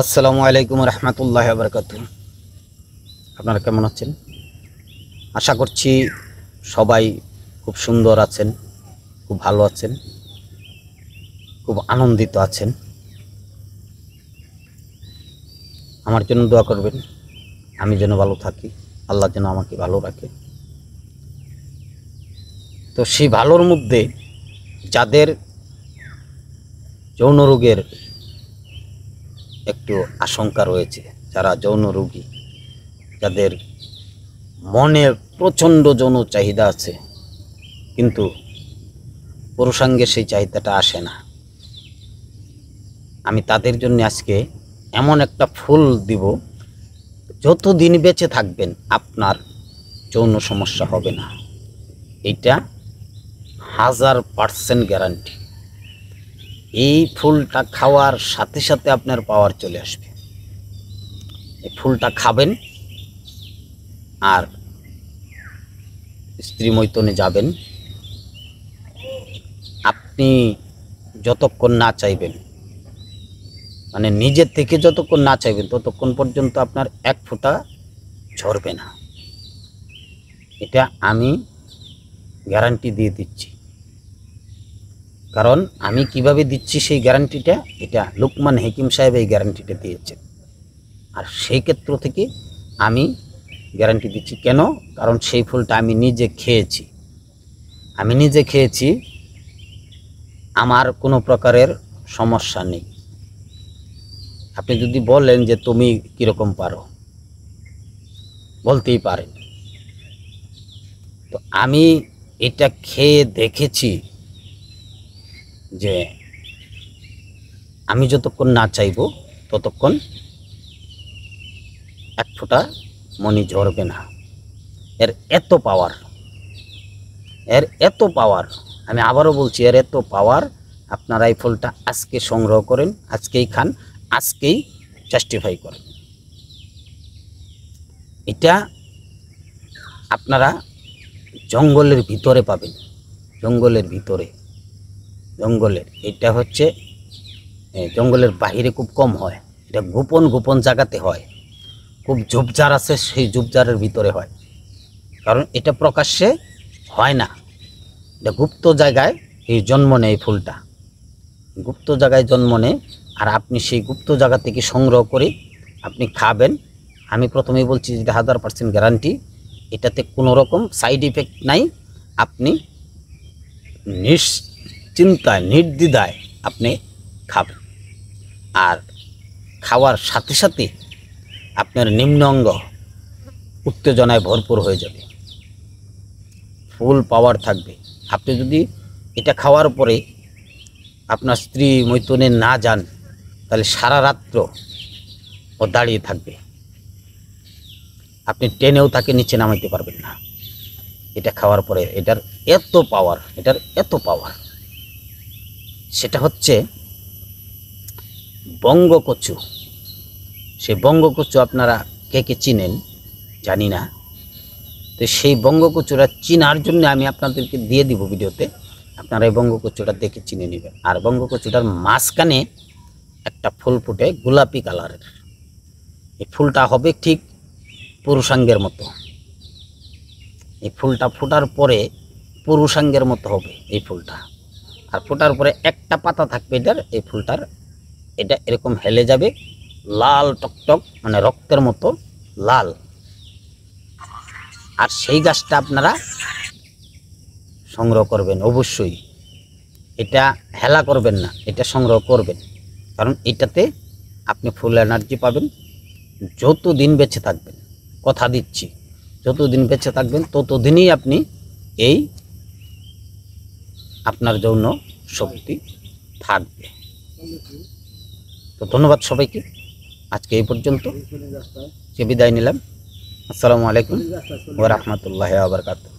আসসালামু আলাইকুম রহমতুল্লাহি ওয়া বারাকাতুহু। আপনারা কেমন আছেন? আশা করছি সবাই খুব সুন্দর আছেন, খুব ভালো আছেন, খুব আনন্দিত আছেন। আমার জন্য দোয়া করবেন, আমি যেন ভালো থাকি, আল্লাহ যেন আমাকে ভালো রাখে। তো সেই ভালোর মধ্যে যাদের যৌন রোগের একটু আশঙ্কা রয়েছে, যারা যৌন রোগী, যাদের মনে প্রচণ্ড যৌন চাহিদা আছে কিন্তু পুরুষাঙ্গে সেই চাহিদাটা আসে না, আমি তাদের জন্য আজকে এমন একটা ফুল দিব, যতদিন বেঁচে থাকবেন আপনার যৌন সমস্যা হবে না। এটা 1000% গ্যারান্টি। এই ফুলটা খাওয়ার সাথে সাথে আপনার পাওয়ার চলে আসবে। এই ফুলটা খাবেন আর স্ত্রী মৈথুনে যাবেন। আপনি যতক্ষণ না চাইবেন, মানে নিজের থেকে যতক্ষণ না চাইবেন ততক্ষণ পর্যন্ত আপনার এক ফোঁটা ঝরবে না। এটা আমি গ্যারান্টি দিয়ে দিচ্ছি। কারণ আমি কিভাবে দিচ্ছি সেই গ্যারান্টিটা, এটা লুকমান হাকিম সাহেব এই গ্যারান্টিটা দিয়েছেন। আর সেই ক্ষেত্র থেকে আমি গ্যারান্টি দিচ্ছি। কেন? কারণ সেই ফুলটা আমি নিজে খেয়েছি। আমার কোনো প্রকারের সমস্যা নেই। আপনি যদি বলেন যে তুমি কীরকম পারো, বলতেই পারেন। তো আমি এটা খেয়ে দেখেছি যে আমি যতক্ষণ না চাইব ততক্ষণ এক ফোঁটা মনি ঝরবে না। এর এত পাওয়ার, আমি আবারও বলছি, এর এত পাওয়ার। আপনারা এই ফুলটা আজকে সংগ্রহ করেন, আজকেই খান, আজকেই জাস্টিফাই করেন। এটা আপনারা জঙ্গলের ভিতরে পাবেন, জঙ্গলের এটা হচ্ছে জঙ্গলের বাহিরে খুব কম হয়। এটা গোপন জায়গাতে হয়, খুব ঝোপঝাড় আছে, সেই ঝোপঝাড়ের ভিতরে হয়। কারণ এটা প্রকাশ্যে হয় না, এটা গুপ্ত জায়গায় এই জন্ম নেয়। এই ফুলটা গুপ্ত জায়গায় জন্ম নেয়। আর আপনি সেই গুপ্ত জায়গা থেকে সংগ্রহ করে আপনি খাবেন। আমি প্রথমেই বলছি যে 1000% গ্যারান্টি। এটাতে কোনো রকম সাইড ইফেক্ট নাই। আপনি নিশ্চিন্তায় নির্দ্বিধায় আপনি খাবেন। আর খাওয়ার সাথে সাথে আপনার নিম্ন অঙ্গ উত্তেজনায় ভরপুর হয়ে যাবে, ফুল পাওয়ার থাকবে। আপনি যদি এটা খাওয়ার পরে আপনার স্ত্রী মৈথুনে না যান, তাহলে সারা রাত্র ও দাঁড়িয়ে থাকবে, আপনি টেনেও তাকে নিচে নামাইতে পারবেন না। এটা খাওয়ার পরে এটার এত পাওয়ার, সেটা হচ্ছে বঙ্গকচু। সেই বঙ্গকচু আপনারা কে কে চিনেন জানি না। তো সেই বঙ্গকচুরা চিনার জন্য আমি আপনাদেরকে দিয়ে দিব ভিডিওতে, আপনারা এই বঙ্গকচুটা দেখে চিনে নেবেন। আর বঙ্গকচুটার মাঝখানে একটা ফুল ফুটে গোলাপি কালারের। এই ফুলটা হবে ঠিক পুরুষাঙ্গের মতো। এই ফুলটা ফোটার পরে পুরুষাঙ্গের মতো হবে এই ফুলটা। আর ফোটার পরে একটা পাতা থাকবে এটার, এই ফুলটার, এটা এরকম হেলে যাবে, লাল টকটক, মানে রক্তের মতো লাল। আর সেই গাছটা আপনারা সংগ্রহ করবেন অবশ্যই। এটা হেলা করবেন না, এটা সংগ্রহ করবেন। কারণ এটাতে আপনি ফুল এনার্জি পাবেন যতদিন বেঁচে থাকবেন। কথা দিচ্ছি, যতদিন বেঁচে থাকবেন ততদিনই আপনি এই আপনার যৌন শক্তি থাকবে। তো ধন্যবাদ সবাইকে। আজকে এই পর্যন্ত বিদায় নিলাম। আসসালামু আলাইকুম ওয়া রাহমাতুল্লাহি ওয়া বারাকাতুহু।